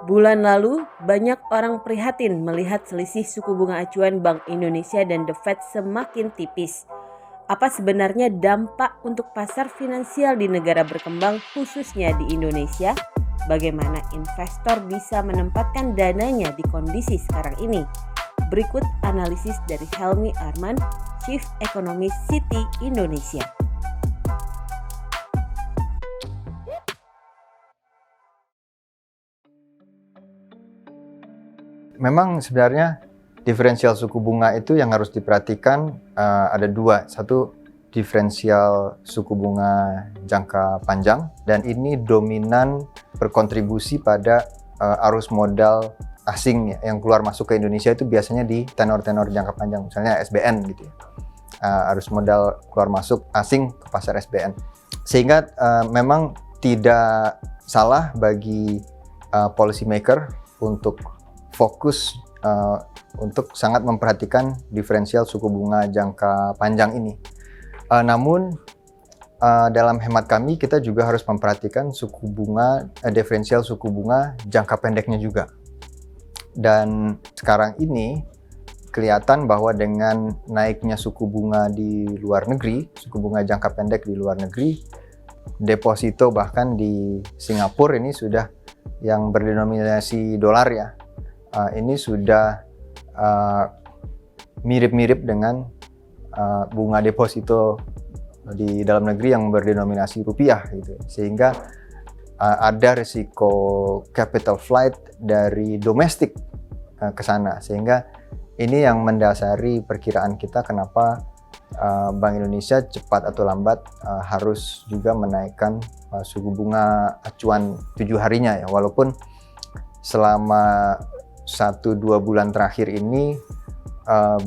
Bulan lalu, banyak orang prihatin melihat selisih suku bunga acuan Bank Indonesia dan The Fed semakin tipis. Apa sebenarnya dampak untuk pasar finansial di negara berkembang, khususnya di Indonesia? Bagaimana investor bisa menempatkan dananya di kondisi sekarang ini? Berikut analisis dari Helmi Arman, Chief Economist Citi Indonesia. Memang sebenarnya diferensial suku bunga itu yang harus diperhatikan ada dua. Satu, diferensial suku bunga jangka panjang, dan ini dominan berkontribusi pada arus modal asing yang keluar masuk ke Indonesia itu biasanya di tenor-tenor jangka panjang, misalnya SBN gitu ya. Arus modal keluar masuk asing ke pasar SBN. Sehingga memang tidak salah bagi policy maker untuk fokus untuk sangat memperhatikan diferensial suku bunga jangka panjang ini. Namun dalam hemat kami kita juga harus memperhatikan suku bunga diferensial suku bunga jangka pendeknya juga. Dan sekarang ini kelihatan bahwa dengan naiknya suku bunga di luar negeri, suku bunga jangka pendek di luar negeri, deposito bahkan di Singapura ini sudah yang berdenominasi dolar ya. Ini sudah mirip-mirip dengan bunga deposito di dalam negeri yang berdenominasi rupiah gitu. Sehingga ada risiko capital flight dari domestik ke sana. Sehingga ini yang mendasari perkiraan kita kenapa Bank Indonesia cepat atau lambat harus juga menaikkan suku bunga acuan 7 harinya ya. Walaupun selama 1-2 bulan terakhir ini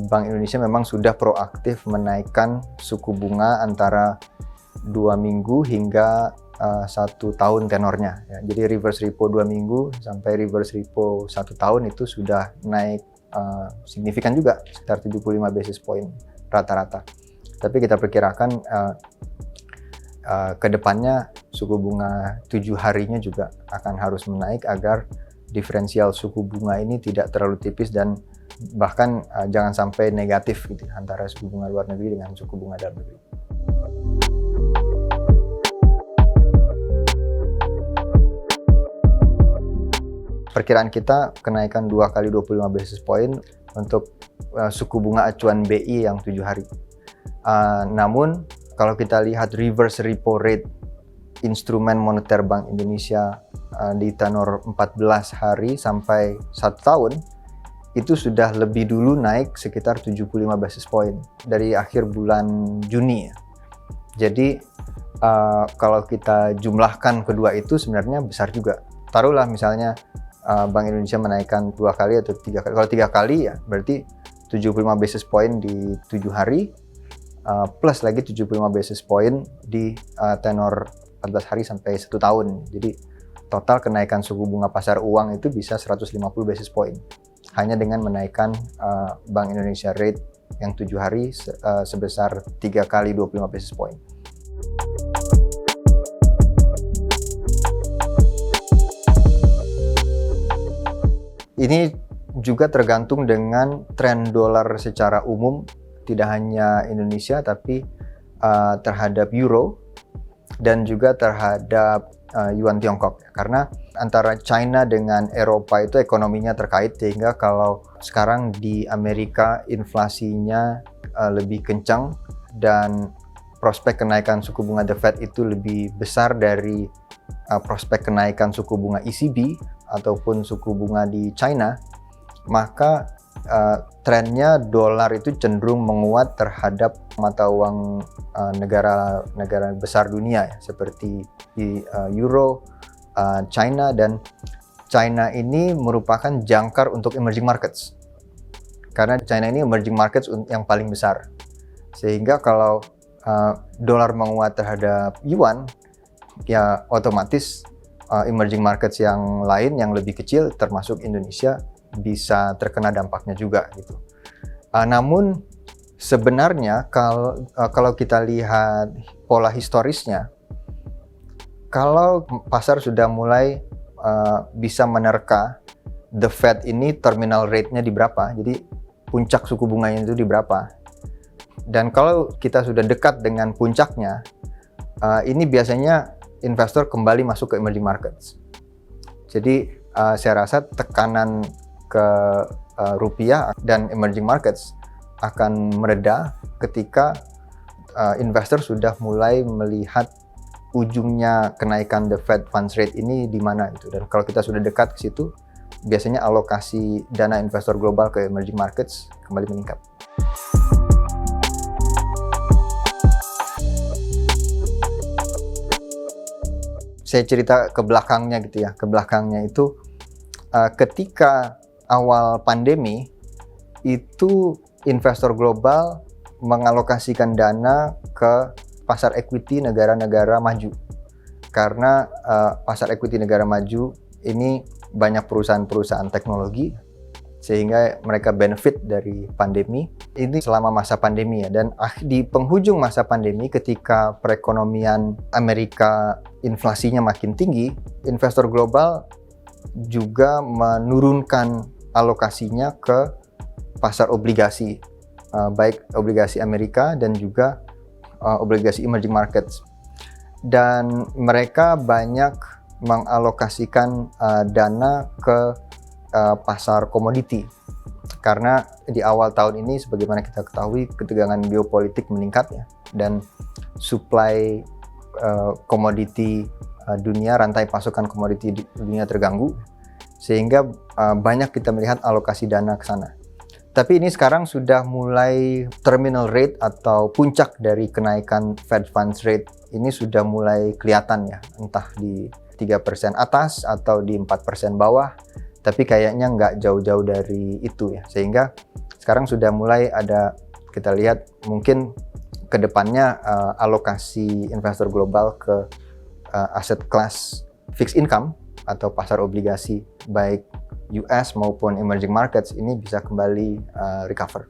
Bank Indonesia memang sudah proaktif menaikkan suku bunga antara 2 minggu hingga 1 tahun tenornya ya. Jadi reverse repo 2 minggu sampai reverse repo 1 tahun itu sudah naik signifikan juga, sekitar 75 basis point rata-rata. Tapi kita perkirakan ke depannya suku bunga 7 harinya juga akan harus menaik agar diferensial suku bunga ini tidak terlalu tipis dan bahkan jangan sampai negatif gitu antara suku bunga luar negeri dengan suku bunga dalam negeri. Perkiraan kita kenaikan 2 kali 25 basis point untuk suku bunga acuan BI yang 7 hari. Namun kalau kita lihat reverse repo rate instrumen moneter Bank Indonesia di tenor 14 hari sampai 1 tahun itu sudah lebih dulu naik sekitar 75 basis point dari akhir bulan Juni ya. Jadi kalau kita jumlahkan kedua itu sebenarnya besar juga. Taruhlah misalnya Bank Indonesia menaikkan 2 kali atau 3 kali. Kalau 3 kali ya berarti 75 basis point di 7 hari plus lagi 75 basis point di tenor 14 hari sampai 1 tahun. Jadi total kenaikan suku bunga pasar uang itu bisa 150 basis point hanya dengan menaikkan Bank Indonesia rate yang 7 hari sebesar 3 kali 25 basis point. Ini juga tergantung dengan tren dolar secara umum, tidak hanya Indonesia tapi terhadap euro dan juga terhadap yuan Tiongkok. Karena antara China dengan Eropa itu ekonominya terkait, sehingga kalau sekarang di Amerika inflasinya lebih kencang dan prospek kenaikan suku bunga The Fed itu lebih besar dari prospek kenaikan suku bunga ECB ataupun suku bunga di China, maka trennya dolar itu cenderung menguat terhadap mata uang negara-negara besar dunia ya, seperti euro, China, dan China ini merupakan jangkar untuk emerging markets karena China ini emerging markets yang paling besar, sehingga kalau dolar menguat terhadap yuan ya otomatis emerging markets yang lain yang lebih kecil termasuk Indonesia bisa terkena dampaknya juga gitu. Namun sebenarnya kalau kita lihat pola historisnya, kalau pasar sudah mulai bisa menerka the Fed ini terminal rate-nya di berapa, jadi puncak suku bunganya itu di berapa. Dan kalau kita sudah dekat dengan puncaknya, ini biasanya investor kembali masuk ke emerging markets. Jadi saya rasa tekanan ke rupiah dan emerging markets akan mereda ketika investor sudah mulai melihat ujungnya kenaikan the Fed funds rate ini di mana gitu. Dan kalau kita sudah dekat ke situ, biasanya alokasi dana investor global ke emerging markets kembali meningkat. Saya cerita ke belakangnya gitu ya. Ke belakangnya itu ketika awal pandemi itu investor global mengalokasikan dana ke pasar equity negara-negara maju. Karena pasar equity negara maju ini banyak perusahaan-perusahaan teknologi sehingga mereka benefit dari pandemi. Ini selama masa pandemi ya, dan di penghujung masa pandemi ketika perekonomian Amerika inflasinya makin tinggi, investor global juga menurunkan alokasinya ke pasar obligasi, baik obligasi Amerika dan juga obligasi emerging markets. Dan mereka banyak mengalokasikan dana ke pasar komoditi. Karena di awal tahun ini sebagaimana kita ketahui ketegangan geopolitik meningkat ya, dan supply komoditi dunia, rantai pasokan komoditi dunia terganggu, sehingga banyak kita melihat alokasi dana ke sana. Tapi ini sekarang sudah mulai terminal rate atau puncak dari kenaikan Fed funds rate ini sudah mulai kelihatan ya, entah di 3% atas atau di 4% bawah, tapi kayaknya nggak jauh-jauh dari itu ya. Sehingga sekarang sudah mulai ada, kita lihat mungkin ke depannya alokasi investor global ke aset kelas fixed income atau pasar obligasi baik US maupun emerging markets ini bisa kembali recover.